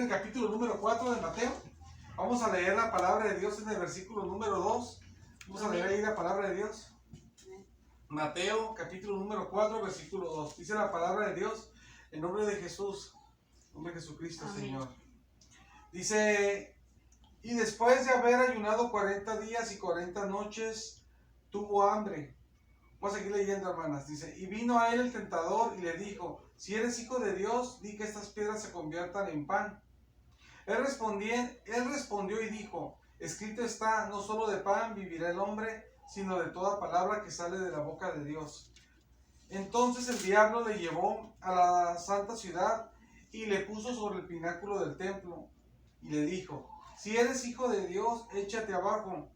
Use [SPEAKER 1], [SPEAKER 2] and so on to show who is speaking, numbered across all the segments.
[SPEAKER 1] el capítulo número 4 de Mateo. Vamos a leer la palabra de Dios en el versículo número 2. Vamos a leer ahí la palabra de Dios. Mateo, capítulo número 4, versículo 2. Dice la palabra de Dios en nombre de Jesús, en nombre de Jesucristo, amén. Señor. Dice, y después de haber ayunado 40 días y 40 noches, tuvo hambre. Vamos a seguir leyendo, hermanas. Dice, y vino a él el tentador y le dijo, si eres hijo de Dios, di que estas piedras se conviertan en pan. Él respondió y dijo, escrito está, no solo de pan vivirá el hombre, sino de toda palabra que sale de la boca de Dios. Entonces el diablo le llevó a la santa ciudad y le puso sobre el pináculo del templo y le dijo, si eres hijo de Dios, échate abajo,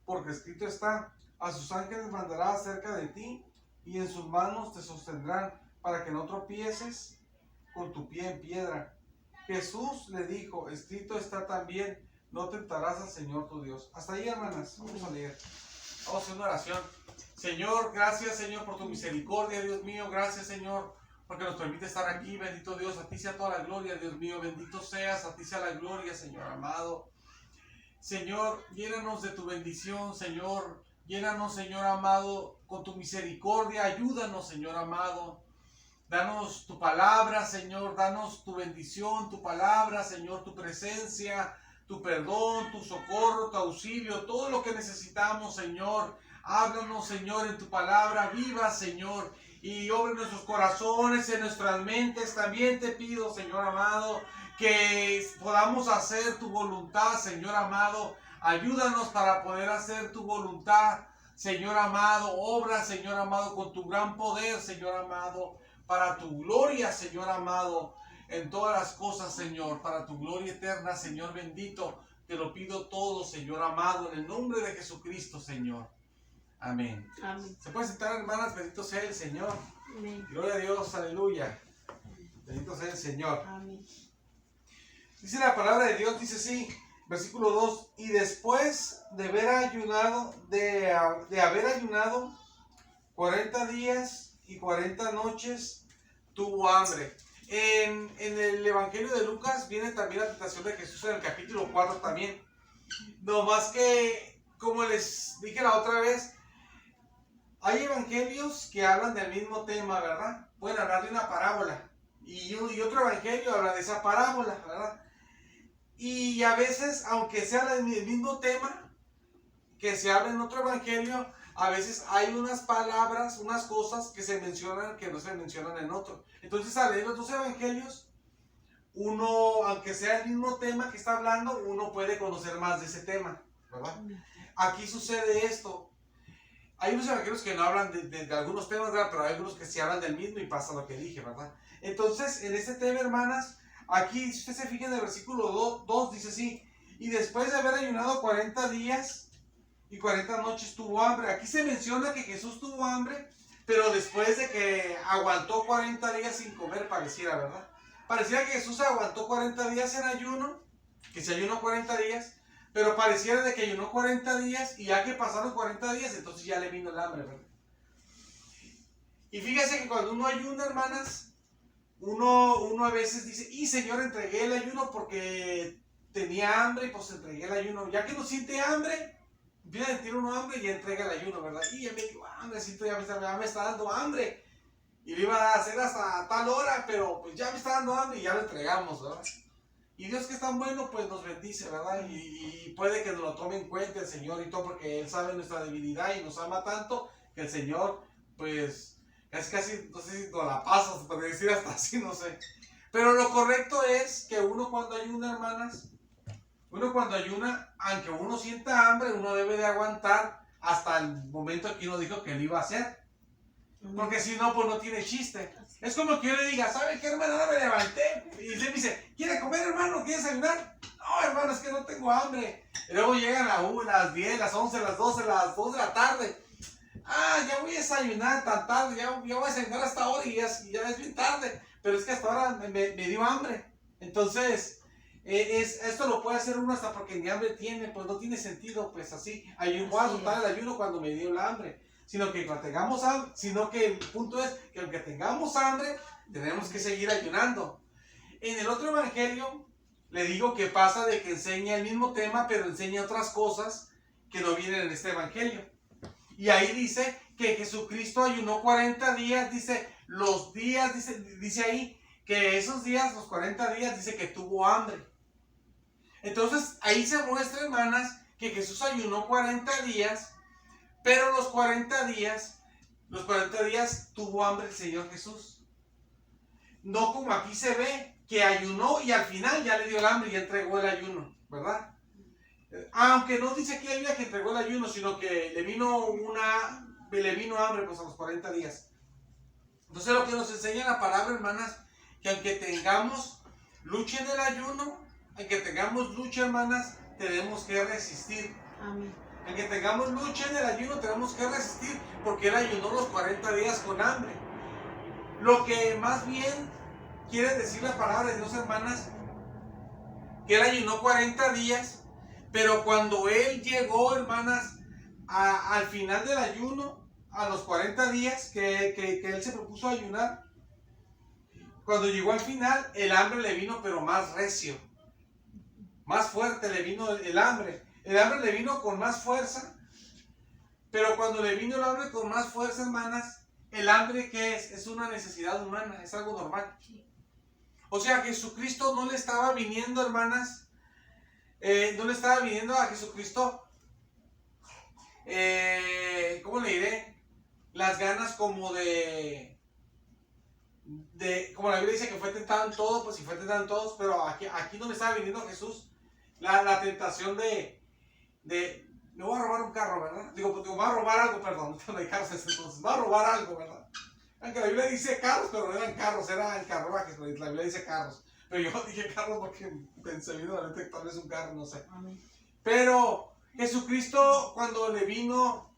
[SPEAKER 1] porque escrito está, a sus ángeles mandará acerca de ti y en sus manos te sostendrán para que no tropieces con tu pie en piedra. Jesús le dijo, escrito está también, no tentarás al Señor tu Dios. Hasta ahí, hermanas, vamos a leer. Vamos a hacer una oración. Señor, gracias, Señor, por tu misericordia, Dios mío. Gracias, Señor, porque nos permite estar aquí. Bendito Dios, a ti sea toda la gloria, Dios mío. Bendito seas, a ti sea la gloria, Señor amado. Señor, llénanos de tu bendición, Señor. Llénanos, Señor amado, con tu misericordia. Ayúdanos, Señor amado. Danos tu palabra, Señor. Danos tu bendición, tu palabra, Señor, tu presencia, tu perdón, tu socorro, tu auxilio, todo lo que necesitamos, Señor. Háblanos, Señor, en tu palabra viva, Señor, y obra en nuestros corazones, en nuestras mentes. También te pido, Señor amado, que podamos hacer tu voluntad, Señor amado. Ayúdanos para poder hacer tu voluntad, Señor amado. Obra, Señor amado, con tu gran poder, Señor amado, para tu gloria, Señor amado, en todas las cosas, Señor, para tu gloria eterna, Señor bendito. Te lo pido todo, Señor amado, en el nombre de Jesucristo, Señor. Amén. Amén. ¿Se puede sentar, hermanas? Bendito sea el Señor. Amén. Gloria a Dios, aleluya. Bendito sea el Señor. Amén. Dice la palabra de Dios, dice así, versículo 2, y después de haber ayunado, de haber ayunado 40 días y 40 noches, tuvo hambre. En el Evangelio de Lucas viene también la tentación de Jesús en el capítulo 4 también. No más que, como les dije la otra vez, hay evangelios que hablan del mismo tema, ¿verdad? Pueden hablar de una parábola. Y otro evangelio habla de esa parábola, ¿verdad? Y a veces, aunque sea el mismo tema que se habla en otro evangelio, a veces hay unas palabras, unas cosas que se mencionan que no se mencionan en otro. Entonces, al leer los dos evangelios, uno, aunque sea el mismo tema que está hablando, uno puede conocer más de ese tema, ¿verdad? Aquí sucede esto. Hay unos evangelios que no hablan de algunos temas, ¿verdad? Pero hay algunos que sí hablan del mismo y pasa lo que dije, ¿verdad? Entonces, en este tema, hermanas, aquí, si usted se fija en el versículo 2, dice así, y después de haber ayunado 40 días y 40 noches tuvo hambre. Aquí se menciona que Jesús tuvo hambre, pero después de que aguantó 40 días sin comer, pareciera, ¿verdad? Pareciera que Jesús aguantó 40 días en ayuno, que se ayunó 40 días, pero pareciera de que ayunó 40 días y ya que pasaron 40 días, entonces ya le vino el hambre, ¿verdad? Y fíjese que cuando uno ayuna, hermanas, uno a veces dice, y Señor, entregué el ayuno porque tenía hambre, pues entregué el ayuno. Ya que no siente hambre, empieza a sentir uno hambre y entrega el ayuno, ¿verdad? Y ya me digo, hambre, siento, ya me está dando hambre. Y lo iba a hacer hasta tal hora, pero pues ya me está dando hambre y ya lo entregamos, ¿verdad? Y Dios, que es tan bueno, pues nos bendice, ¿verdad? Y puede que nos lo tome en cuenta el Señor y todo, porque Él sabe nuestra debilidad y nos ama tanto que el Señor, pues, casi, no sé si nos la pasa, se puede decir hasta así, no sé. Pero lo correcto es que uno cuando ayuna, hermanas, aunque uno sienta hambre, uno debe de aguantar hasta el momento que uno dijo que lo iba a hacer. Porque si no, pues no tiene chiste. Es como que yo le diga, ¿sabe qué, hermano? Ahora me levanté. Y él me dice, ¿quiere comer, hermano? ¿Quiere desayunar? No, hermano, es que no tengo hambre. Y luego llegan las 10, las 11, las 12, las 2 de la tarde. Ah, ya voy a desayunar tan tarde, ya voy a desayunar hasta ahora y ya es bien tarde. Pero es que hasta ahora me dio hambre. Entonces, esto lo puede hacer uno hasta porque ni hambre tiene, pues no tiene sentido, pues así. Voy a soltar el ayuno cuando me dio el hambre. Sino que el punto es que aunque tengamos hambre, tenemos que seguir ayunando. En el otro evangelio, le digo que pasa de que enseña el mismo tema, pero enseña otras cosas que no vienen en este evangelio. Y ahí dice que Jesucristo ayunó 40 días, dice, los días, dice ahí, que esos días, los 40 días, dice que tuvo hambre. Entonces, ahí se muestra, hermanas, que Jesús ayunó 40 días, pero los 40 días tuvo hambre el Señor Jesús. No como aquí se ve, que ayunó y al final ya le dio el hambre y entregó el ayuno, ¿verdad? Aunque no dice aquí la Biblia que entregó el ayuno, sino que le vino hambre pues a los 40 días. Entonces lo que nos enseña la palabra, hermanas, que aunque tengamos lucha en el ayuno, aunque tengamos lucha, hermanas, tenemos que resistir.
[SPEAKER 2] Amén.
[SPEAKER 1] Aunque tengamos lucha en el ayuno, tenemos que resistir, porque él ayunó los 40 días con hambre. Lo que más bien quiere decir la palabra de Dios, hermanas, que él ayunó 40 días, pero cuando él llegó, hermanas, al final del ayuno, a los 40 días que él se propuso ayunar, cuando llegó al final, el hambre le vino, pero más recio, más fuerte le vino el hambre. El hambre le vino con más fuerza, pero cuando le vino el hambre con más fuerza, hermanas, el hambre, ¿qué es? Es una necesidad humana, es algo normal. O sea, Jesucristo no le estaba viniendo, hermanas, no le estaba viniendo a Jesucristo, ¿cómo le diré? Las ganas como como la Biblia dice que fue tentado en todo, pues si fue tentado en todos, pero aquí no le estaba viniendo a Jesús la tentación de me voy a robar un carro, ¿verdad? Digo, me voy a robar algo, perdón, no hay carros entonces, me voy a robar algo, ¿verdad? Aunque la Biblia dice carros, pero no eran carros, eran carruajes, la Biblia dice carros. Pero yo dije carros porque pensé vino a la mente que tal vez un carro, no sé.
[SPEAKER 2] Amén.
[SPEAKER 1] Pero Jesucristo, cuando le vino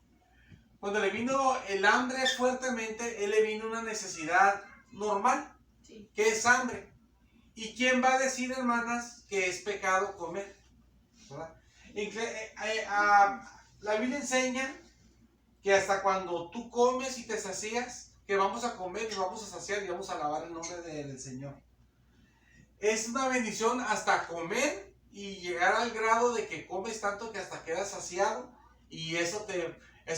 [SPEAKER 1] el hambre fuertemente, él le vino una necesidad normal,
[SPEAKER 2] Sí.
[SPEAKER 1] que es hambre. ¿Y quién va a decir, hermanas, que es pecado comer? ¿Verdad? La Biblia enseña que hasta cuando tú comes y te sacías, que vamos a comer y vamos a saciar y vamos a alabar el nombre del Señor. Es una bendición hasta comer y llegar al grado de que comes tanto que hasta quedas saciado, y eso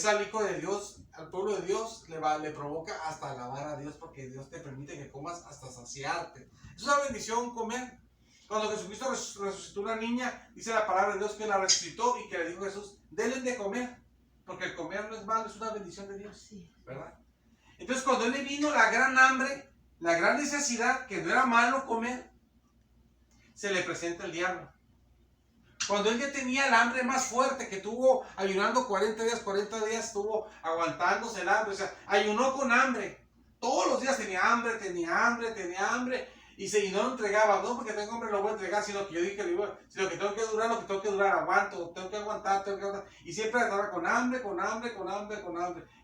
[SPEAKER 1] al Hijo de Dios, al pueblo de Dios, le provoca hasta alabar a Dios, porque Dios te permite que comas hasta saciarte. Es una bendición comer. Cuando Jesucristo resucitó una niña, dice la palabra de Dios que la resucitó y que le dijo a Jesús, denle de comer, porque el comer no es malo, es una bendición de Dios, ¿verdad? Entonces cuando él le vino la gran hambre, la gran necesidad, que no era malo comer, se le presenta el diablo. Cuando él ya tenía el hambre más fuerte, que tuvo ayunando 40 días estuvo aguantándose el hambre, o sea, ayunó con hambre. Todos los días tenía hambre, y no lo entregaba, no porque tengo hambre lo voy a entregar, sino que yo dije, sino que tengo que durar, aguanto, tengo que aguantar, y siempre estaba con hambre.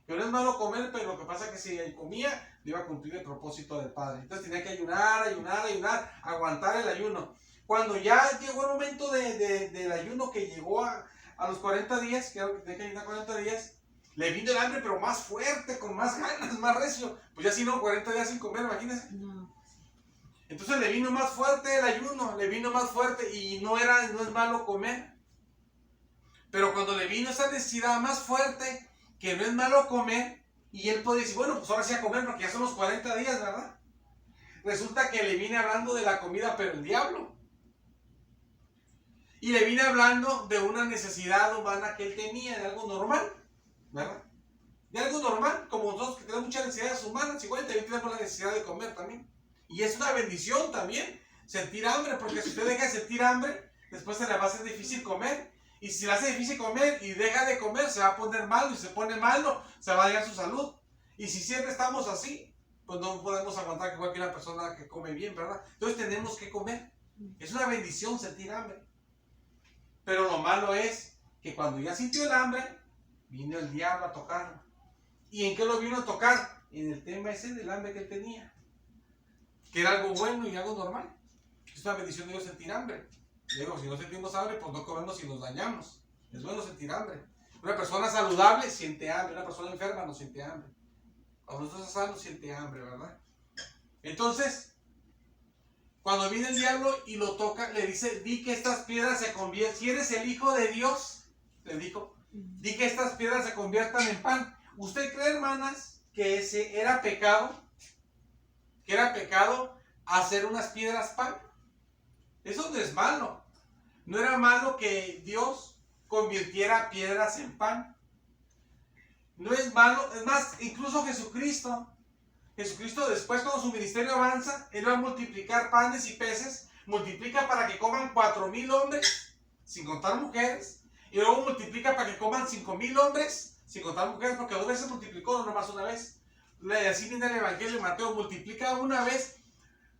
[SPEAKER 1] Que no es malo comer, pero lo que pasa es que si él comía, iba a cumplir el propósito del Padre. Entonces tenía que ayunar, aguantar el ayuno. Cuando ya llegó el momento del ayuno, que llegó a los 40 días, que tenía que ayunar 40 días, le vino el hambre, pero más fuerte, con más ganas, más recio. Pues ya si no, 40 días sin comer, imagínense.
[SPEAKER 2] No.
[SPEAKER 1] Entonces le vino más fuerte el ayuno, y no es malo comer. Pero cuando le vino esa necesidad más fuerte, que no es malo comer, y él puede decir, bueno, pues ahora sí a comer, porque ya son los 40 días, ¿verdad? Resulta que le viene hablando de la comida, pero el diablo. Y le vine hablando de una necesidad humana que él tenía, de algo normal, ¿verdad? De algo normal, como nosotros que tenemos muchas necesidades humanas, igual también tenemos la necesidad de comer también. Y es una bendición también, sentir hambre, porque si usted deja de sentir hambre, después se le va a hacer difícil comer. Y si le hace difícil comer y deja de comer, se va a poner malo, y si se pone malo, se va a dañar su salud. Y si siempre estamos así, pues no podemos aguantar que igual que una persona que come bien, ¿verdad? Entonces tenemos que comer. Es una bendición sentir hambre. Pero lo malo es que cuando ya sintió el hambre, vino el diablo a tocarlo. ¿Y en qué lo vino a tocar? En el tema ese del hambre que él tenía, que era algo bueno y algo normal. Es una bendición de Dios sentir hambre. Digo, si no sentimos hambre, pues no comemos y nos dañamos. Es bueno sentir hambre. Una persona saludable siente hambre, una persona enferma no siente hambre. Cuando uno está sano siente hambre, ¿verdad? Entonces, Cuando viene el diablo y lo toca, le dice, di que estas piedras se conviertan, si eres el Hijo de Dios, le dijo, di que estas piedras se conviertan en pan. ¿Usted cree, hermanas, que ese era pecado? ¿Que era pecado hacer unas piedras pan? Eso no es malo. No era malo que Dios convirtiera piedras en pan. No es malo, es más, incluso Jesucristo después, cuando su ministerio avanza, Él va a multiplicar panes y peces, multiplica para que coman 4,000 hombres, sin contar mujeres, y luego multiplica para que coman 5,000 hombres, sin contar mujeres, porque 2 veces multiplicó, no nomás una vez. Así viene el Evangelio de Mateo, multiplica una vez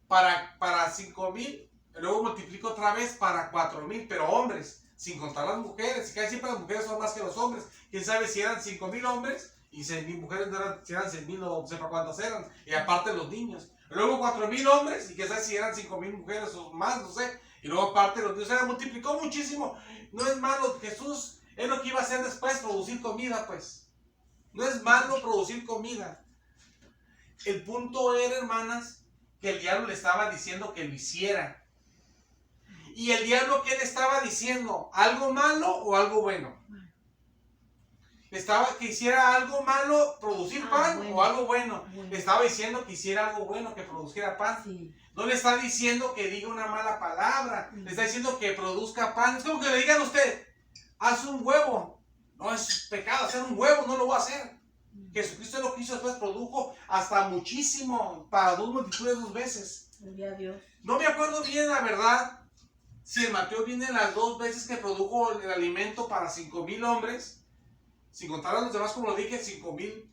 [SPEAKER 1] para 5,000, y luego multiplica otra vez para 4,000, pero hombres, sin contar las mujeres, y casi siempre las mujeres son más que los hombres. Quién sabe si eran 5,000 hombres, y 6,000 mujeres, no eran, si eran 6,000 o sepa cuántas eran, y aparte los niños. Luego 4,000 hombres, y quién sabe si eran 5,000 mujeres o más, no sé. Y luego aparte los niños, o sea, multiplicó muchísimo. No es malo, Jesús es lo que iba a hacer después, producir comida, pues. No es malo producir comida. El punto era, hermanas, que el diablo le estaba diciendo que lo hiciera. ¿Y el diablo qué le estaba diciendo? ¿Algo malo o algo bueno? Estaba que hiciera algo malo, producir pan, bueno, o algo bueno. Le estaba diciendo que hiciera algo bueno, que produjera pan. Sí. No le está diciendo que diga una mala palabra. Le está diciendo que produzca pan. Es como que le digan a usted, haz un huevo. No es pecado hacer un huevo, no lo voy a hacer. Jesucristo lo que hizo después, produjo hasta muchísimo, para 2 multitudes 2 veces. Gloria a Dios. No me acuerdo bien, la verdad, si en Mateo viene las 2 veces que produjo el alimento para 5,000 hombres. Sin contar a los demás, como lo dije, 5,000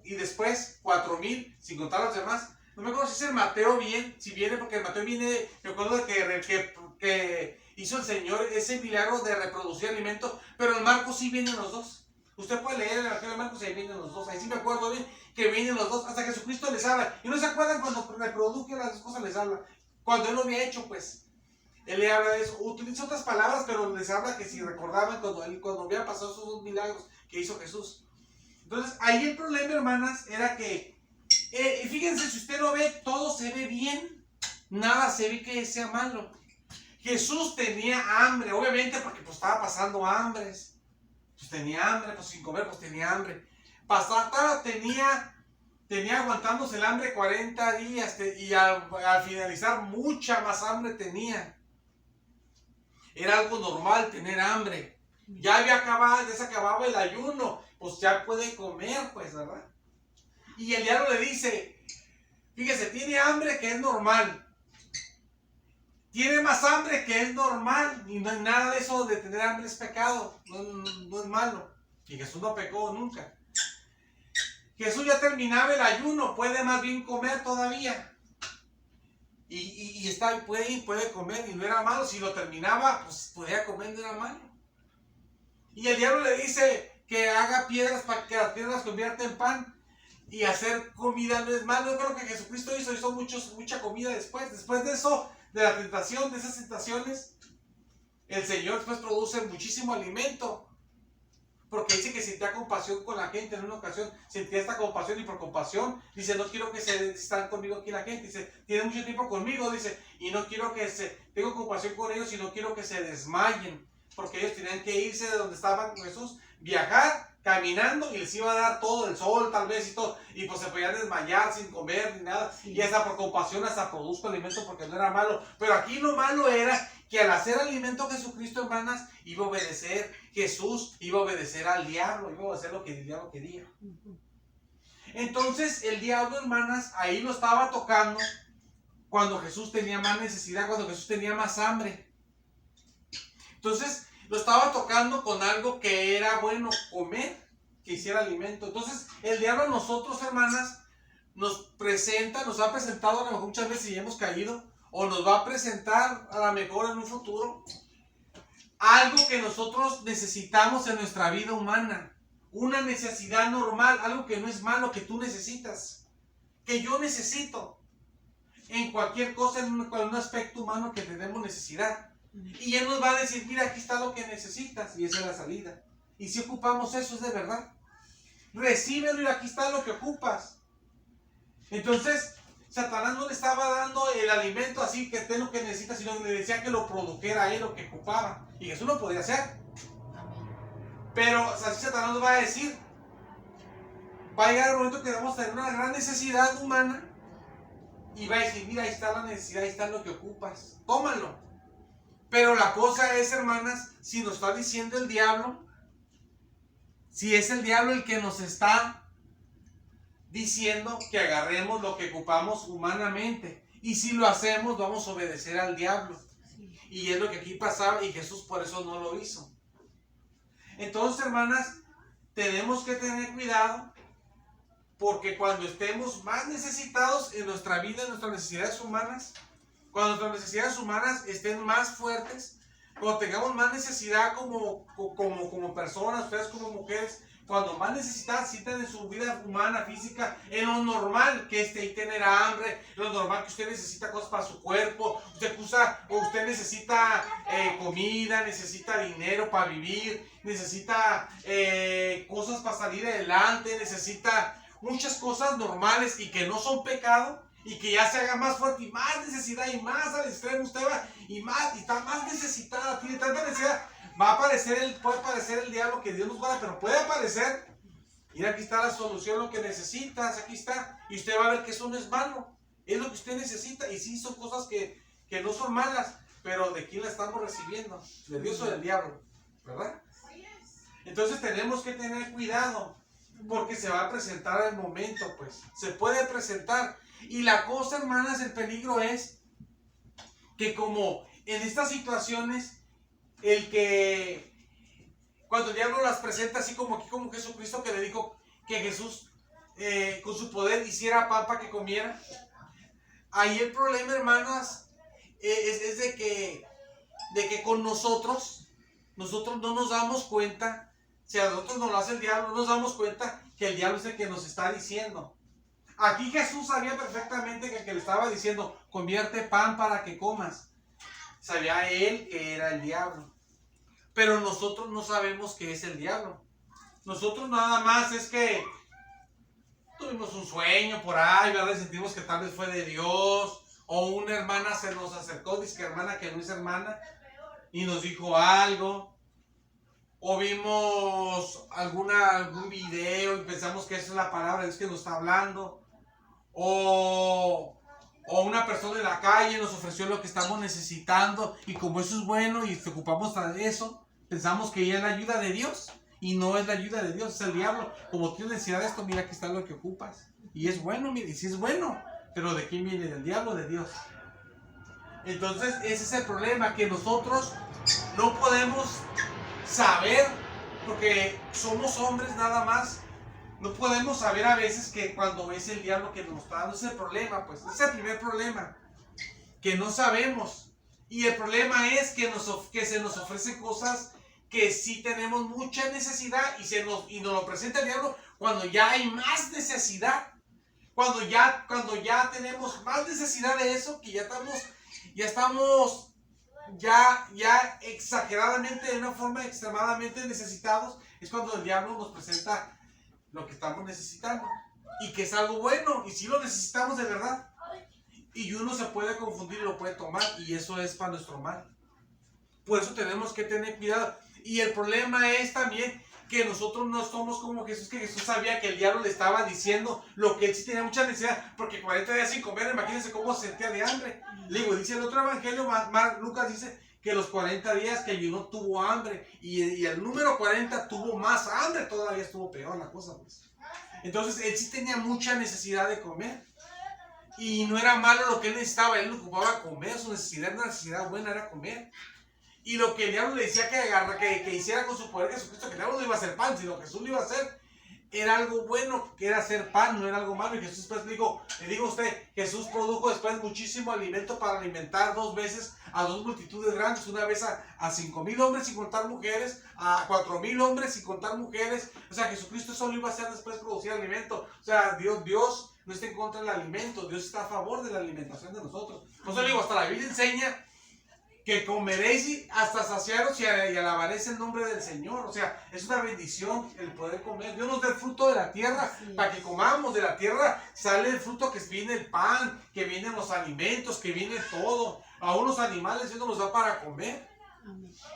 [SPEAKER 1] y después 4,000, sin contar a los demás. No me acuerdo si es el Mateo bien, si viene, porque el Mateo viene, me acuerdo de que hizo el Señor ese milagro de reproducir alimento, pero en Marcos sí vienen los 2. Usted puede leer el Evangelio de Marcos y ahí vienen los 2. Ahí sí me acuerdo bien que vienen los 2, hasta Jesucristo les habla. Y no se acuerdan cuando reproduje las 2 cosas les habla. Cuando Él lo había hecho, pues. Él le habla de eso, utiliza otras palabras, pero les habla que si recordaban cuando había pasado esos 2 milagros que hizo Jesús. Entonces, ahí el problema, hermanas, era que, fíjense, si usted lo ve, todo se ve bien, nada se ve que sea malo. Jesús tenía hambre, obviamente, porque pues estaba pasando hambres. Pues tenía hambre, pues sin comer, pues tenía hambre. Tenía aguantándose el hambre 40 días, y al finalizar mucha más hambre tenía. Era algo normal tener hambre. Ya se acababa el ayuno, pues ya puede comer, pues, ¿verdad? Y el diablo le dice, fíjese, tiene hambre que es normal. Tiene más hambre que es normal. Y no hay nada de eso de tener hambre es pecado, no es malo. Y Jesús no pecó nunca. Jesús ya terminaba el ayuno, puede más bien comer todavía. Y puede comer y no era malo. Si lo terminaba, pues podía comer, no era malo. Y el diablo le dice que haga piedras para que las piedras conviertan en pan. Y hacer comida no es malo. Yo creo que Jesucristo hizo mucha comida después. Después de eso, de la tentación, de esas tentaciones, el Señor después produce muchísimo alimento. Porque dice que sentía compasión con la gente. En una ocasión sentía esta compasión, y por compasión dice, no quiero que estén conmigo aquí la gente. Dice, tiene mucho tiempo conmigo, dice, y no quiero tengo compasión con ellos y no quiero que se desmayen. Porque ellos tenían que irse de donde estaban con Jesús, viajar caminando, y les iba a dar todo el sol tal vez y todo, y pues se podían desmayar sin comer ni nada. Sí. Y hasta por compasión hasta produzco alimento, porque no era malo. Pero aquí lo malo era que al hacer alimento Jesucristo, hermanas, iba a obedecer. Jesús iba a obedecer al diablo, iba a obedecer lo que el diablo quería. Entonces el diablo, hermanas, ahí lo estaba tocando cuando Jesús tenía más necesidad, cuando Jesús tenía más hambre. Entonces lo estaba tocando con algo que era bueno comer, que hiciera alimento. Entonces el diablo a nosotros, hermanas, nos ha presentado a lo mejor muchas veces y hemos caído, o nos va a presentar a lo mejor en un futuro algo que nosotros necesitamos en nuestra vida humana, una necesidad normal, algo que no es malo, que tú necesitas, que yo necesito, en cualquier cosa, en un aspecto humano que tenemos necesidad. Y Él nos va a decir, mira, aquí está lo que necesitas, y esa es la salida. Y si ocupamos eso, es de verdad. Recíbelo y aquí está lo que ocupas. Entonces, Satanás no le estaba dando el alimento así que esté lo que necesita, sino que le decía que lo produjera a él, lo que ocupaba. Y Jesús lo podía hacer. Pero así Satanás nos va a decir, va a llegar el momento que vamos a tener una gran necesidad humana y va a decir, mira, ahí está la necesidad, ahí está lo que ocupas, tómalo. Pero la cosa es, hermanas, si nos está diciendo el diablo, si es el diablo el que nos está diciendo que agarremos lo que ocupamos humanamente, y si lo hacemos vamos a obedecer al diablo. Y es lo que aquí pasaba, y Jesús por eso no lo hizo. Entonces, hermanas, tenemos que tener cuidado, porque cuando estemos más necesitados en nuestra vida, en nuestras necesidades humanas, cuando nuestras necesidades humanas estén más fuertes, cuando tengamos más necesidad como personas, ustedes como mujeres, cuando más necesidad sientan en su vida humana, física, en lo normal que es tener hambre, en lo normal que usted necesita cosas para su cuerpo, usted necesita comida, necesita dinero para vivir, necesita cosas para salir adelante, necesita muchas cosas normales y que no son pecado, y que ya se haga más fuerte y más necesidad y más al extremo usted va y está más necesitada, tiene tanta necesidad, puede aparecer el diablo, que Dios nos guarda, pero puede aparecer. Y aquí está la solución, lo que necesitas, aquí está, y usted va a ver que eso no es malo, es lo que usted necesita. Y sí, son cosas que no son malas, pero ¿de quién la estamos recibiendo? ¿De Dios o del diablo? ¿Verdad? Entonces tenemos que tener cuidado, porque se va a presentar el momento, pues se puede presentar. Y la cosa, hermanas, el peligro es que como en estas situaciones, cuando el diablo las presenta así como aquí, como Jesucristo, que le dijo que Jesús con su poder hiciera pan para que comiera, ahí el problema, hermanas, es de que con nosotros no nos damos cuenta, si a nosotros nos lo hace el diablo, no nos damos cuenta que el diablo es el que nos está diciendo. Aquí Jesús sabía perfectamente que el que le estaba diciendo, convierte pan para que comas, sabía él que era el diablo. Pero nosotros no sabemos que es el diablo. Nosotros nada más es que tuvimos un sueño por ahí, ¿verdad? Sentimos que tal vez fue de Dios, o una hermana se nos acercó, dice que hermana que no es hermana, y nos dijo algo, o vimos algún video y pensamos que esa es la palabra de Dios que nos está hablando, o una persona en la calle nos ofreció lo que estamos necesitando, y como eso es bueno y te ocupamos de eso, pensamos que ya es la ayuda de Dios, y no es la ayuda de Dios, es el diablo. Como tienes necesidad de esto, mira, aquí está lo que ocupas, y es bueno, mira, y sí es bueno, pero ¿de quién viene? ¿Del diablo o de Dios? Entonces ese es el problema, que nosotros no podemos saber, porque somos hombres nada más. No podemos saber a veces que cuando es el diablo que nos está dando. Ese es el problema, pues. Ese es el primer problema. Que no sabemos. Y el problema es que se nos ofrecen cosas que sí tenemos mucha necesidad y nos lo presenta el diablo cuando ya hay más necesidad. Cuando ya tenemos más necesidad de eso, que ya estamos exageradamente, de una forma extremadamente necesitados, es cuando el diablo nos presenta lo que estamos necesitando, y que es algo bueno, y si lo necesitamos de verdad, y uno se puede confundir y lo puede tomar, y eso es para nuestro mal. Por eso tenemos que tener cuidado. Y el problema es también que nosotros no somos como Jesús, que Jesús sabía que el diablo le estaba diciendo lo que él sí tenía mucha necesidad, porque 40 días sin comer, imagínense cómo se sentía de hambre. Le digo, dice el otro evangelio, Lucas dice que los 40 días que ayunó tuvo hambre, y el número 40 tuvo más hambre, todavía estuvo peor la cosa, pues. Entonces él sí tenía mucha necesidad de comer, y no era malo lo que él necesitaba, él ocupaba comer, su necesidad, una necesidad buena era comer. Y lo que el diablo le decía que hiciera con su poder Jesucristo, que el diablo no iba a hacer pan, sino que Jesús lo iba a hacer, era algo bueno, que era hacer pan, no era algo malo. Y Jesús después le digo a usted, Jesús produjo después muchísimo alimento para alimentar 2 veces a 2 multitudes grandes, una vez a 5,000 hombres sin contar mujeres, a 4,000 hombres sin contar mujeres. O sea, Jesucristo solo iba a hacer después producir alimento. O sea, Dios no está en contra del alimento, Dios está a favor de la alimentación de nosotros. Por eso le digo, hasta la Biblia enseña que comeréis hasta saciaros y alabaréis el nombre del Señor. O sea, es una bendición el poder comer. Dios nos da el fruto de la tierra para que comamos. De la tierra sale el fruto, que viene el pan, que vienen los alimentos, que viene todo. Aún los animales Dios nos da para comer.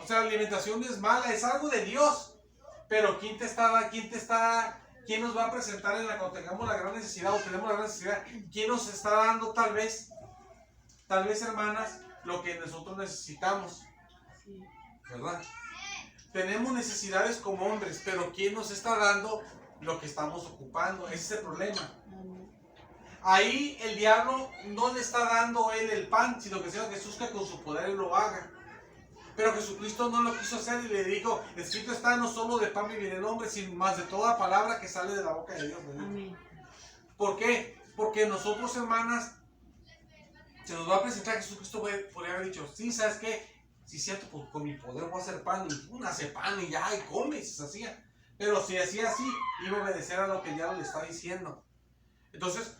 [SPEAKER 1] O sea, la alimentación no es mala, es algo de Dios. Pero ¿quién nos va a presentar cuando tengamos la gran necesidad o tenemos la gran necesidad? ¿Quién nos está dando tal vez, hermanas, lo que nosotros necesitamos? ¿Verdad? Tenemos necesidades como hombres, pero ¿quién nos está dando lo que estamos ocupando? Ese es el problema. Ahí el diablo no le está dando él el pan, sino que sea Jesús que con su poder lo haga. Pero Jesucristo no lo quiso hacer y le dijo, escrito está, no solo de pan vivirá el hombre, sino más de toda palabra que sale de la boca de Dios. Amén. ¿Por qué? Porque nosotros, hermanas, se nos va a presentar Jesucristo, podría haber dicho, sí, ¿sabes qué? Sí, cierto, pues con mi poder voy a hacer pan, y hace pan y ya, y come, y se hacía. Pero si hacía así, iba a obedecer a lo que el diablo le está diciendo. Entonces,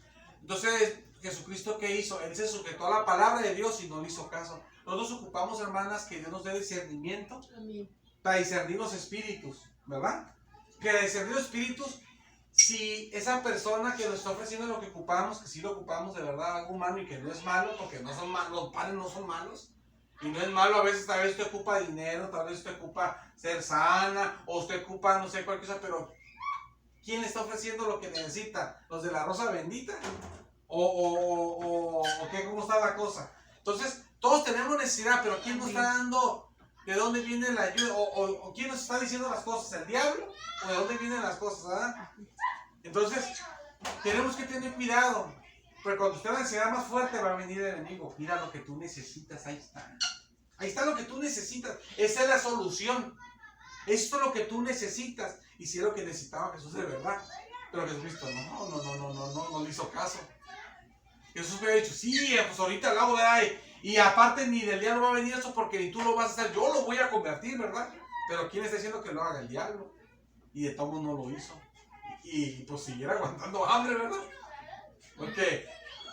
[SPEAKER 1] Jesucristo, ¿qué hizo? Él se sujetó a la palabra de Dios y no le hizo caso. Nosotros ocupamos, hermanas, que Dios nos dé discernimiento. Amén. Para discernir los espíritus, ¿verdad? Que discernir los espíritus, si esa persona que nos está ofreciendo lo que ocupamos, que sí lo ocupamos de verdad, algo humano y que no es malo, porque no son malos, los panes no son malos. Y no es malo, a veces tal vez usted ocupa dinero, tal vez usted ocupa ser sana, o usted ocupa no sé cualquier cosa, pero ¿quién le está ofreciendo lo que necesita? ¿Los de la rosa bendita? ¿O qué? ¿Cómo está la cosa? Entonces, todos tenemos necesidad, pero ¿quién nos está dando? ¿De dónde viene la ayuda? ¿O quién nos está diciendo las cosas? ¿El diablo? ¿O de dónde vienen las cosas? ¿Verdad? Entonces, tenemos que tener cuidado. Porque cuando usted la ansiedad más fuerte va a venir el enemigo. Mira lo que tú necesitas, ahí está. Ahí está lo que tú necesitas. Esa es la solución. Esto es lo que tú necesitas. Y si es lo que necesitaba Jesús de verdad. Pero Jesucristo no le hizo caso. Jesús me ha dicho, sí, pues ahorita lo hago de ahí. Y aparte ni del diablo va a venir eso porque ni tú lo vas a hacer. Yo lo voy a convertir, ¿verdad? Pero ¿quién está diciendo que lo haga? El diablo. Y de todo no lo hizo. Y pues siguiera aguantando hambre, ¿verdad? Porque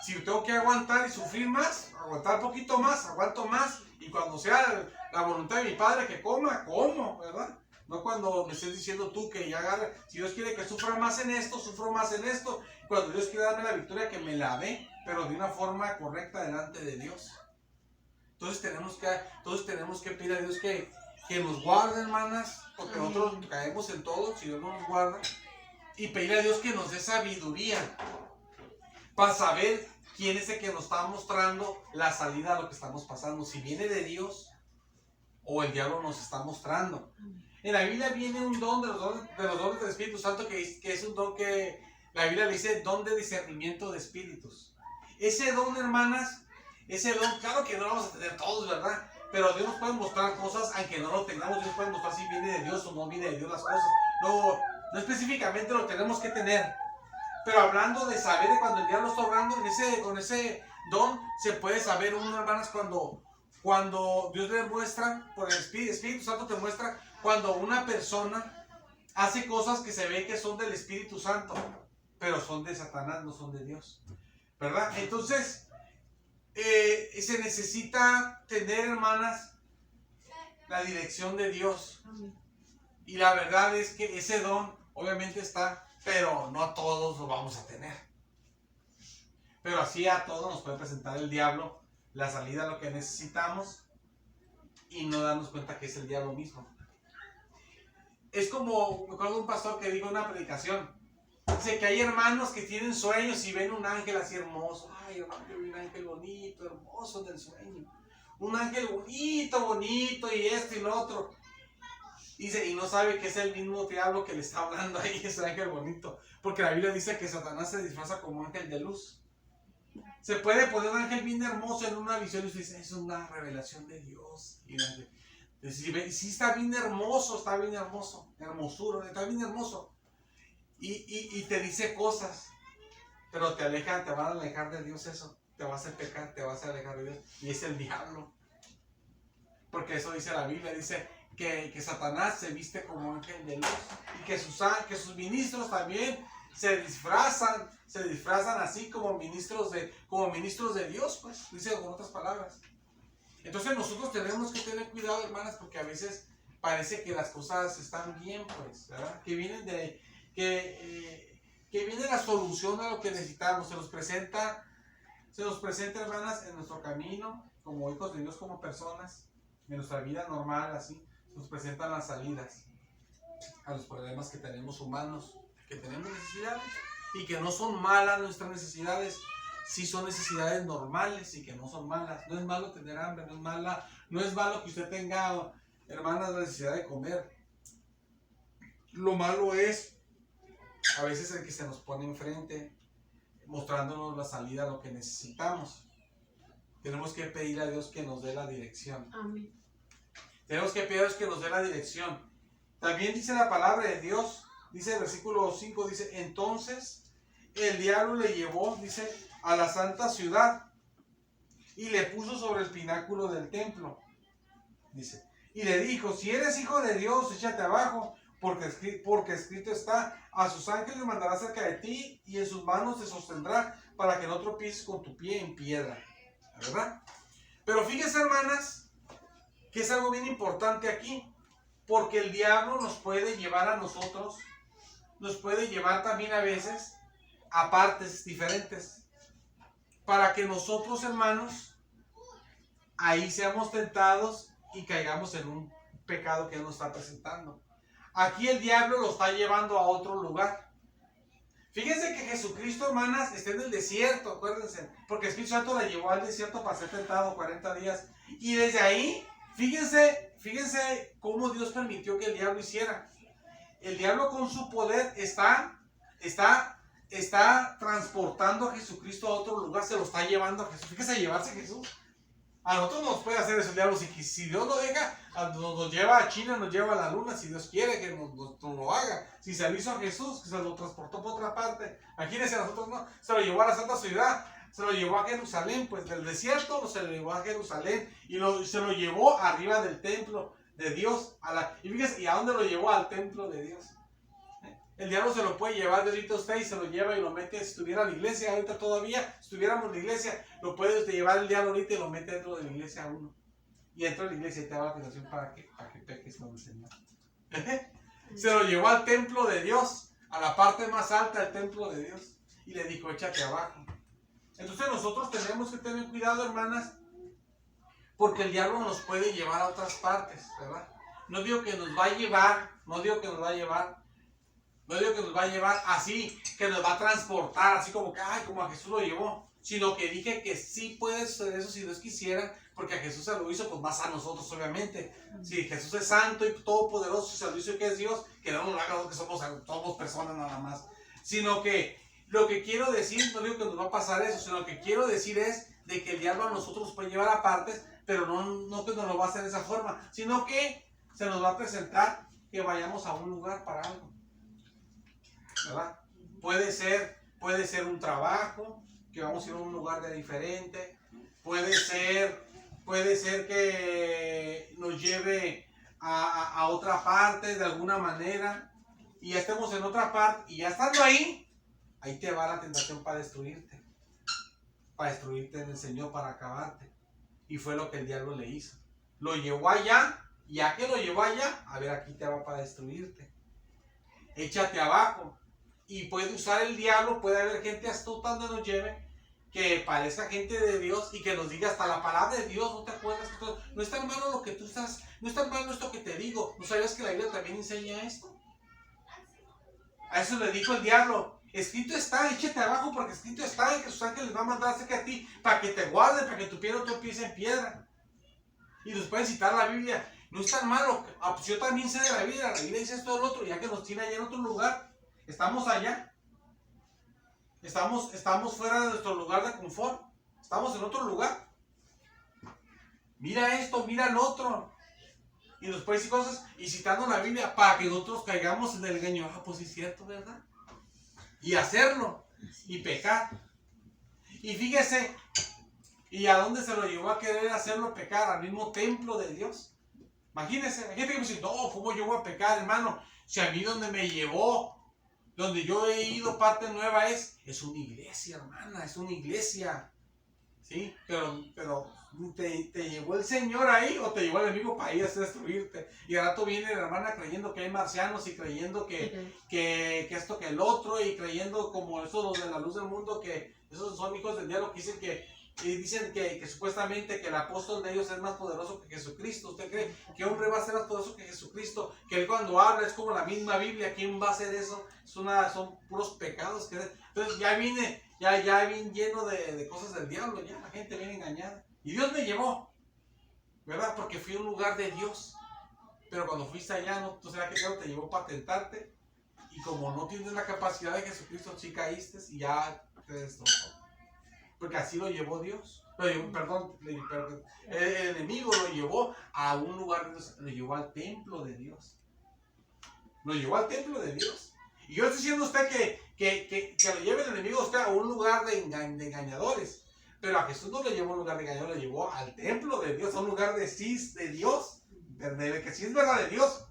[SPEAKER 1] si tengo que aguantar y sufrir más, aguantar un poquito más, aguanto más. Y cuando sea la voluntad de mi Padre que coma, como, ¿verdad? No cuando me estés diciendo tú que ya agarre. Si Dios quiere que sufra más en esto, sufro más en esto. Cuando Dios quiere darme la victoria, que me la dé, pero de una forma correcta delante de Dios. Entonces tenemos que pedir a Dios que nos guarde, hermanas, porque nosotros caemos en todo, si Dios no nos guarda. Y pedir a Dios que nos dé sabiduría para saber quién es el que nos está mostrando la salida a lo que estamos pasando. Si viene de Dios o el diablo nos está mostrando. En la Biblia viene un don de los dones del Espíritu Santo que es un don que la Biblia le dice don de discernimiento de espíritus. Ese don, hermanas, ese don, claro que no lo vamos a tener todos, ¿verdad? Pero Dios nos puede mostrar cosas, aunque no lo tengamos. Dios nos puede mostrar si viene de Dios o no viene de Dios las cosas. No específicamente lo tenemos que tener. Pero hablando de saber de cuando el diablo está obrando, con ese don se puede saber uno, hermanas, cuando Dios le muestra, por el Espíritu Santo te muestra, cuando una persona hace cosas que se ve que son del Espíritu Santo, pero son de Satanás, no son de Dios, ¿verdad? Entonces, se necesita tener, hermanas, la dirección de Dios. Y la verdad es que ese don obviamente está, pero no todos lo vamos a tener. Pero así a todos nos puede presentar el diablo la salida a lo que necesitamos y no darnos cuenta que es el diablo mismo. Es como, me acuerdo de un pastor que dijo en una predicación, dice que hay hermanos que tienen sueños y ven un ángel así hermoso. Ay, hermano, yo vi un ángel bonito, hermoso en el sueño. Un ángel bonito y esto y lo otro. Dice, y no sabe que es el mismo diablo que le está hablando ahí, ese ángel bonito. Porque la Biblia dice que Satanás se disfraza como ángel de luz. Se puede poner un ángel bien hermoso en una visión y usted dice, es una revelación de Dios. Y sí, está bien hermoso, hermosura, está bien hermoso. Y te dice cosas, pero te van a alejar de Dios eso. Te va a hacer pecar, te va a hacer alejar de Dios. Y es el diablo. Porque eso dice la Biblia, dice que Satanás se viste como ángel de luz. Y que sus ministros también se disfrazan así como ministros de Dios, pues, dice con otras palabras. Entonces nosotros tenemos que tener cuidado, hermanas, porque a veces parece que las cosas están bien, pues, ¿verdad? Que viene la solución a lo que necesitamos. Se nos presenta, hermanas, en nuestro camino, como hijos de Dios, como personas, en nuestra vida normal, así, se nos presentan las salidas a los problemas que tenemos humanos, que tenemos necesidades, y que no son malas nuestras necesidades, sí son necesidades normales y que no son malas. No es malo tener hambre, no es malo que usted tenga, hermanas, la necesidad de comer. Lo malo es a veces el que se nos pone enfrente, mostrándonos la salida a lo que necesitamos. Tenemos que pedir a Dios que nos dé la dirección.
[SPEAKER 2] Amén.
[SPEAKER 1] Tenemos que pedir a Dios que nos dé la dirección. También dice la palabra de Dios, dice el versículo 5, dice, entonces el diablo le llevó, dice, a la santa ciudad y le puso sobre el pináculo del templo, dice, y le dijo, si eres hijo de Dios, échate abajo, porque escrito está, a sus ángeles mandará cerca de ti y en sus manos te sostendrá para que no tropieces con tu pie en piedra, ¿verdad? Pero fíjense, hermanas, que es algo bien importante aquí, porque el diablo nos puede llevar a nosotros, nos puede llevar también a veces a partes diferentes, para que nosotros, hermanos, ahí seamos tentados y caigamos en un pecado que Él nos está presentando. Aquí el diablo lo está llevando a otro lugar. Fíjense que Jesucristo, hermanas, está en el desierto, acuérdense, porque el Espíritu Santo la llevó al desierto para ser tentado 40 días. Y desde ahí, fíjense cómo Dios permitió que el diablo hiciera. El diablo con su poder está transportando a Jesucristo a otro lugar, se lo está llevando a Jesús. Fíjese, llevarse a Jesús. A nosotros nos puede hacer eso el diablo, si Dios lo deja, nos lleva a China, nos lleva a la luna, si Dios quiere que nos lo haga. Si se lo hizo a Jesús, que se lo transportó por otra parte. Imagínense, a nosotros no, se lo llevó a la santa ciudad, se lo llevó a Jerusalén, pues del desierto se lo llevó a Jerusalén y se lo llevó arriba del templo de Dios. Y fíjense, ¿y a dónde lo llevó? Al templo de Dios. El diablo se lo puede llevar de ahorita a usted y se lo lleva y lo mete, si estuviera en la iglesia, ahorita todavía, si estuviéramos en la iglesia, lo puede usted llevar el diablo ahorita y lo mete dentro de la iglesia a uno. Y entra a la iglesia y te da la tentación para que peques con el Señor. Se lo llevó al templo de Dios, a la parte más alta del templo de Dios, y le dijo, échate abajo. Entonces nosotros tenemos que tener cuidado, hermanas, porque el diablo nos puede llevar a otras partes, ¿verdad? No digo que nos va a llevar así, que nos va a transportar, así como que, como a Jesús lo llevó, sino que dije que sí puede ser eso si Dios quisiera, porque a Jesús se lo hizo, pues más a nosotros, obviamente. Si Jesús es santo y todopoderoso, y se lo hizo que es Dios, que no nos haga que somos personas nada más. Sino que lo que quiero decir, no digo que nos va a pasar eso, sino lo que quiero decir es de que el diablo a nosotros nos puede llevar a partes, pero no que nos lo va a hacer de esa forma, sino que se nos va a presentar que vayamos a un lugar para algo, ¿verdad? Puede ser un trabajo, que vamos a ir a un lugar de diferente, puede ser que nos lleve a otra parte de alguna manera, y ya estemos en otra parte, y ya estando ahí te va la tentación para destruirte en el Señor, para acabarte. Y fue lo que el diablo le hizo. Lo llevó allá, y ya que lo llevó allá, a ver, aquí te va para destruirte. Échate abajo. Y puede usar el diablo, puede haber gente astuta donde nos lleve, que parezca gente de Dios y que nos diga hasta la palabra de Dios, ¿no te acuerdas? No es tan malo lo que tú estás, no es tan malo esto que te digo. ¿No sabías que la Biblia también enseña esto? A eso le dijo el diablo, escrito está, échate abajo porque escrito está, que sus ángeles van a mandar cerca a ti para que te guarden, para que tu pie no tropiece en piedra. Y nos pueden citar la Biblia. No es tan malo, pues yo también sé de la Biblia dice esto del otro, ya que nos tiene allá en otro lugar. Estamos allá. Estamos fuera de nuestro lugar de confort. Estamos en otro lugar. Mira esto, mira el otro. Y nos puede decir cosas y citando la Biblia para que nosotros caigamos en el engaño. Pues sí es cierto, ¿verdad? Y hacerlo. Y pecar. Y fíjese, ¿y a dónde se lo llevó a querer hacerlo pecar? Al mismo templo de Dios. Imagínense, hay gente que me dice, no, ¿cómo yo voy a pecar, hermano? Si a mí donde me llevó, donde yo he ido, parte nueva es una iglesia, hermana, es una iglesia. Sí, pero ¿te llevó el Señor ahí o te llevó el enemigo para ir a destruirte? Y al rato viene la hermana creyendo que hay marcianos y creyendo que esto que el otro y creyendo como esos los de la luz del mundo que esos son hijos del diablo que dicen que supuestamente que el apóstol de ellos es más poderoso que Jesucristo. ¿Usted cree que hombre va a ser más poderoso que Jesucristo? Que él cuando habla es como la misma Biblia. ¿Quién va a hacer eso? Son puros pecados. Entonces ya viene lleno de cosas del diablo. Ya la gente viene engañada. Y Dios me llevó, ¿verdad? Porque fui a un lugar de Dios. Pero cuando fuiste allá, ¿no? ¿Tú será que Dios te llevó para tentarte? Y como no tienes la capacidad de Jesucristo, sí caíste y ya te destrozó. Porque así lo llevó Dios. Perdón, el enemigo lo llevó a un lugar de Dios, lo llevó al templo de Dios. Lo llevó al templo de Dios. Y yo estoy diciendo a usted que lo lleve el enemigo a usted a un lugar de engañadores. Pero a Jesús no le llevó a un lugar de engañadores, lo llevó al templo de Dios, a un lugar de Dios, de que sí es verdad de Dios.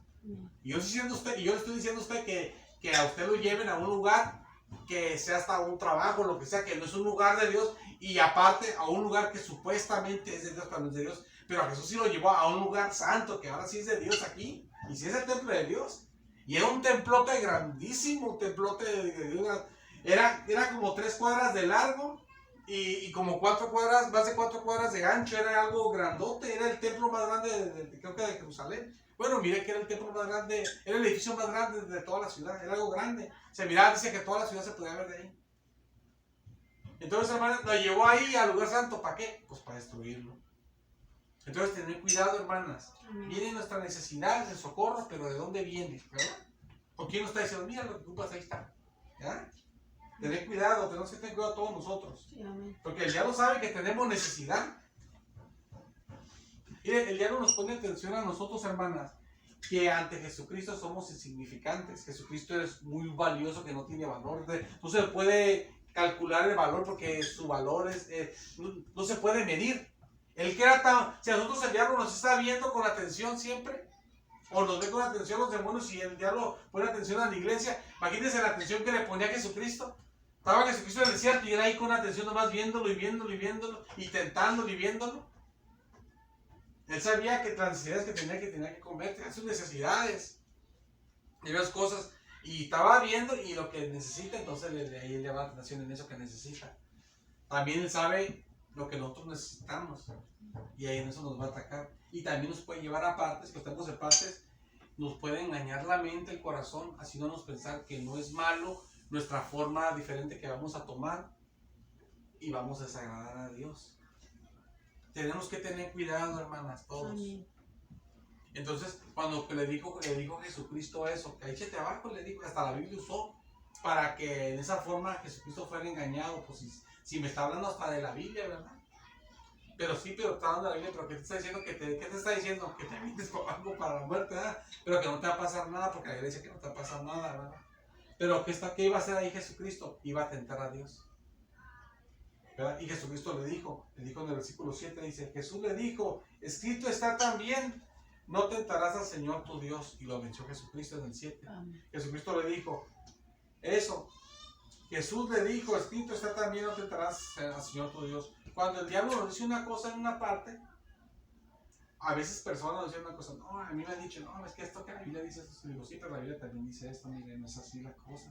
[SPEAKER 1] Y yo le estoy diciendo a usted que a usted lo lleven a un lugar que sea hasta un trabajo, lo que sea, que no es un lugar de Dios, y aparte a un lugar que supuestamente es de Dios, pero no es de Dios, pero a Jesús sí lo llevó a un lugar santo, que ahora sí es de Dios aquí, y sí es el templo de Dios, y era un templote grandísimo, un templote de Dios, era como 3 cuadras de largo, y como 4 cuadras, más de 4 cuadras de ancho, era algo grandote, era el templo más grande creo que de Jerusalén. Bueno, mire que era el templo más grande, era el edificio más grande de toda la ciudad, era algo grande. Se miraba, dice que toda la ciudad se podía ver de ahí. Entonces, hermano, lo llevó ahí al lugar santo, ¿para qué? Pues para destruirlo. Entonces, tener cuidado, hermanas. Viene nuestra necesidad de socorro, pero ¿de dónde viene? ¿Verdad? ¿Con quién nos está diciendo? Mira lo que ocupas, ahí está. ¿Ya? Tener cuidado, tenemos que tener cuidado todos nosotros. Sí, porque el diablo sabe que tenemos necesidad. Mire, el diablo nos pone atención a nosotros, hermanas, que ante Jesucristo somos insignificantes. Jesucristo es muy valioso, que no tiene valor. No se puede calcular el valor porque su valor no se puede medir. Si a nosotros el diablo nos está viendo con atención siempre, o nos ve con atención los demonios y el diablo pone atención a la iglesia, imagínense la atención que le ponía a Jesucristo. Estaba Jesucristo en el desierto y era ahí con atención nomás viéndolo y viéndolo y viéndolo y tentándolo y viéndolo. Él sabía que las necesidades que tenía que comer, tenía sus necesidades, y varias cosas, y estaba viendo y lo que necesita, entonces ahí él le va a atención en eso que necesita. También él sabe lo que nosotros necesitamos y ahí en eso nos va a atacar. Y también nos puede llevar a partes, que estemos en partes, nos puede engañar la mente, el corazón, haciéndonos pensar que no es malo nuestra forma diferente que vamos a tomar y vamos a desagradar a Dios. Tenemos que tener cuidado, hermanas, todos. Amén. Entonces, cuando le dijo Jesucristo eso, que échate abajo, le dijo, hasta la Biblia usó, para que en esa forma Jesucristo fuera engañado. Pues si me está hablando hasta de la Biblia, ¿verdad? Pero está hablando de la Biblia, pero ¿qué te está diciendo? ¿Qué te está diciendo? Que te metes con algo para la muerte, ¿verdad? Pero que no te va a pasar nada, porque la Biblia dice que no te va a pasar nada, ¿verdad? Pero ¿qué iba a hacer ahí Jesucristo? Iba a tentar a Dios. ¿Verdad? Y Jesucristo le dijo en el versículo 7, dice, Jesús le dijo, escrito está también, no tentarás al Señor tu Dios. Y lo mencionó Jesucristo en el 7. Amén. Jesucristo le dijo eso. Jesús le dijo, escrito está también, no tentarás al Señor tu Dios. Cuando el diablo nos dice una cosa en una parte, a veces personas nos dicen una cosa, no, a mí me han dicho, no, es que esto que la Biblia dice esto. Digo, sí, pero la Biblia también dice esto, mire, no es así la cosa.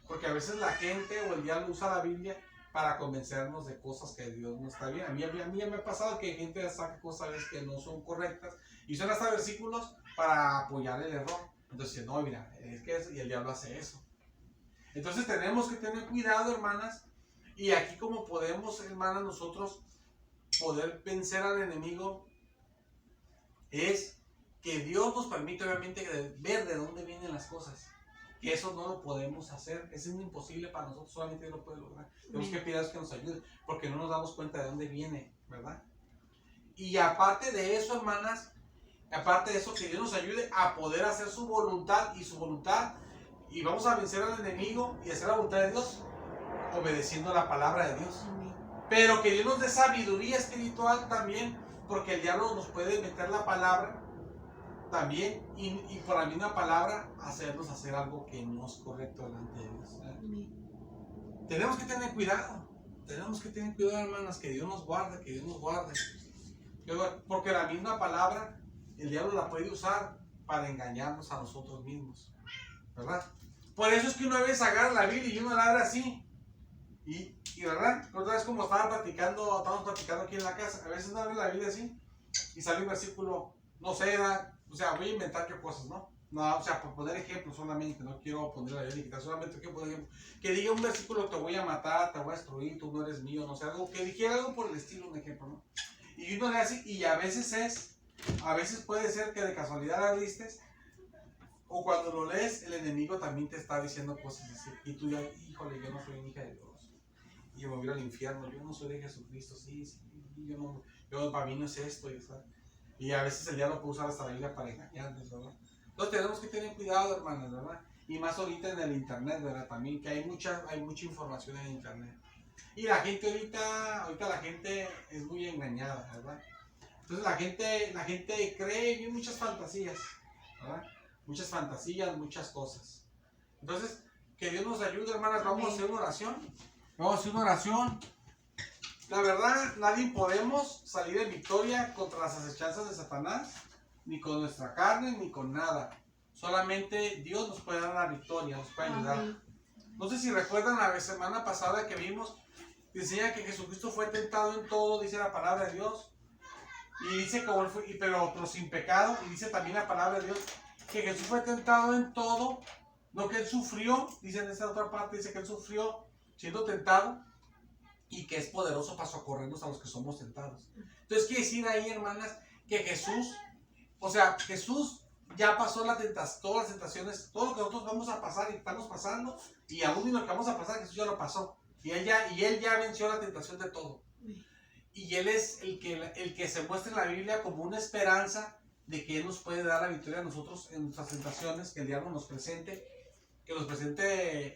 [SPEAKER 1] Porque a veces la gente o el diablo usa la Biblia para convencernos de cosas que Dios no está bien. A mí ya me ha pasado que gente saca cosas que no son correctas y usan hasta versículos para apoyar el error. Entonces, no, mira, es que eso, y el diablo hace eso. Entonces tenemos que tener cuidado, hermanas, y aquí como podemos, hermanas, nosotros poder vencer al enemigo es que Dios nos permite obviamente ver de dónde vienen las cosas. Que eso no lo podemos hacer, es imposible para nosotros, solamente Dios lo puede lograr. Tenemos que pedir a Dios que nos ayude, porque no nos damos cuenta de dónde viene, ¿verdad? Y aparte de eso, hermanas, aparte de eso, que Dios nos ayude a poder hacer su voluntad, y vamos a vencer al enemigo y hacer la voluntad de Dios, obedeciendo la palabra de Dios. Pero que Dios nos dé sabiduría espiritual también, porque el diablo nos puede meter la palabra también, y por la misma palabra hacernos hacer algo que no es correcto delante de Dios. Tenemos que tener cuidado, tenemos que tener cuidado, hermanas, que Dios nos guarde, que Dios nos guarde. Porque la misma palabra, el diablo la puede usar para engañarnos a nosotros mismos, ¿verdad? Por eso es que una vez agarra la Biblia y uno la abre así. Y ¿verdad? Otra vez como estábamos platicando aquí en la casa, a veces uno abre la Biblia así y sale un versículo, no sé, o sea, voy a inventar qué cosas, ¿no? No, o sea, por poner ejemplos solamente, no quiero poner la Biblia, solamente quiero poner ejemplos. Que diga un versículo, te voy a matar, te voy a destruir, tú no eres mío, no sé, algo, que dijera algo por el estilo, un ejemplo, ¿no? Y uno le hace, y a veces puede ser que de casualidad la leíste, o cuando lo lees, el enemigo también te está diciendo cosas así, y tú ya, híjole, yo no soy hija de Dios, y yo me voy al infierno, yo no soy de Jesucristo, sí, yo para mí no es esto, y a veces el diablo puede usar hasta la Biblia para engañarnos, ¿verdad? Entonces tenemos que tener cuidado, hermanos, ¿verdad? Y más ahorita en el internet, ¿verdad? También que hay mucha información en internet. Y la gente ahorita la gente es muy engañada, ¿verdad? Entonces la gente cree en muchas fantasías, ¿verdad? Muchas fantasías, muchas cosas. Entonces, que Dios nos ayude, hermanas. Vamos a hacer una oración. Vamos a hacer una oración. La verdad, nadie podemos salir en victoria contra las acechanzas de Satanás, ni con nuestra carne, ni con nada. Solamente Dios nos puede dar la victoria, nos puede ayudar. Amén. No sé si recuerdan la semana pasada que vimos, decía que Jesucristo fue tentado en todo, dice la palabra de Dios. Y dice como él fue, pero sin pecado. Y dice también la palabra de Dios que Jesús fue tentado en todo, lo que él sufrió, dice en esta otra parte, dice que él sufrió siendo tentado y que es poderoso para socorrernos a los que somos tentados. Entonces quiere decir ahí, hermanas, que Jesús ya pasó todas las tentaciones, todo lo que nosotros vamos a pasar y estamos pasando, y aún lo que vamos a pasar, Jesús ya lo pasó. Y él ya venció la tentación de todo. Y Él es el que se muestra en la Biblia como una esperanza de que Él nos puede dar la victoria a nosotros en nuestras tentaciones, que el diablo nos presente,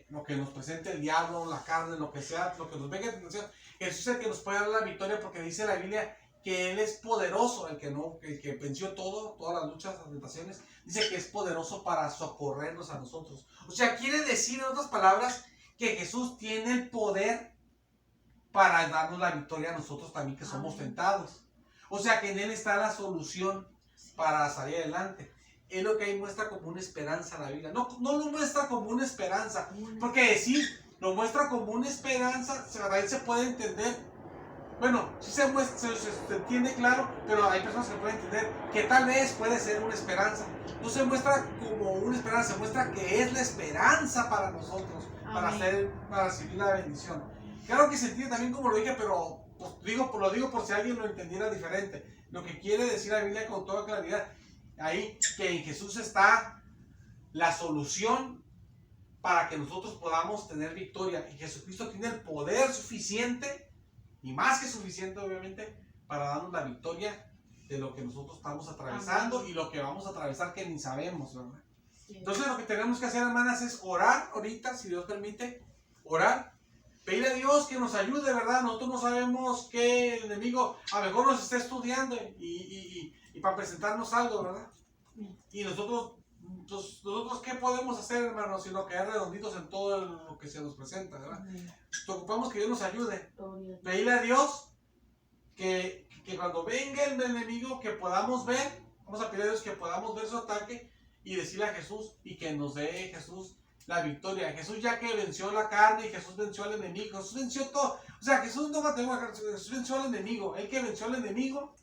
[SPEAKER 1] lo que nos presente el diablo, la carne, lo que sea, lo que nos venga a tentación. Jesús es el que nos puede dar la victoria, porque dice la Biblia que Él es poderoso, el que venció todas las luchas, las tentaciones. Dice que es poderoso para socorrernos a nosotros. O sea, quiere decir en otras palabras que Jesús tiene el poder para darnos la victoria a nosotros también que somos tentados. O sea que en Él está la solución para salir adelante. Es lo que ahí muestra como una esperanza en la Biblia. No lo muestra como una esperanza, porque decir, lo muestra como una esperanza, ahí se puede entender. Bueno, sí se entiende claro, pero hay personas que pueden entender que tal vez puede ser una esperanza. No se muestra como una esperanza, se muestra que es la esperanza para nosotros, para recibir la bendición. Claro que se entiende también como lo dije, pero lo digo por si alguien lo entendiera diferente. Lo que quiere decir la Biblia con toda claridad, ahí que en Jesús está la solución para que nosotros podamos tener victoria. Y Jesucristo tiene el poder suficiente, y más que suficiente obviamente, para darnos la victoria de lo que nosotros estamos atravesando. Amén. Y lo que vamos a atravesar que ni sabemos, ¿verdad? Sí. Entonces lo que tenemos que hacer, hermanas, es orar ahorita, si Dios permite, orar. Pedirle a Dios que nos ayude, ¿verdad? Nosotros no sabemos que el enemigo a lo mejor nos está estudiando y para presentarnos algo, ¿verdad? Y nosotros ¿qué podemos hacer, hermanos? Sino quedar redonditos en todo lo que se nos presenta, ¿verdad? Nos ocupamos que Dios nos ayude. Pedirle a Dios que cuando venga el enemigo, que podamos ver, vamos a pedir a Dios que podamos ver su ataque y decirle a Jesús, y que nos dé Jesús la victoria. Jesús ya que venció la carne, y Jesús venció al enemigo, Jesús venció todo. O sea, Jesús no mató a Jesús venció al enemigo. El que venció al enemigo,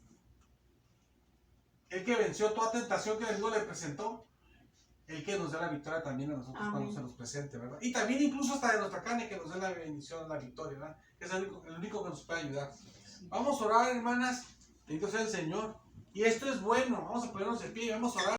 [SPEAKER 1] el que venció toda tentación que el enemigo le presentó, el que nos dé la victoria también a nosotros. Amén. Cuando se nos presente, ¿verdad? Y también incluso hasta de nuestra carne, que nos dé la bendición, la victoria, ¿verdad? Que es el único que nos puede ayudar. Vamos a orar, hermanas. Bendito sea el Señor. Y esto es bueno. Vamos a ponernos de pie y vamos a orar.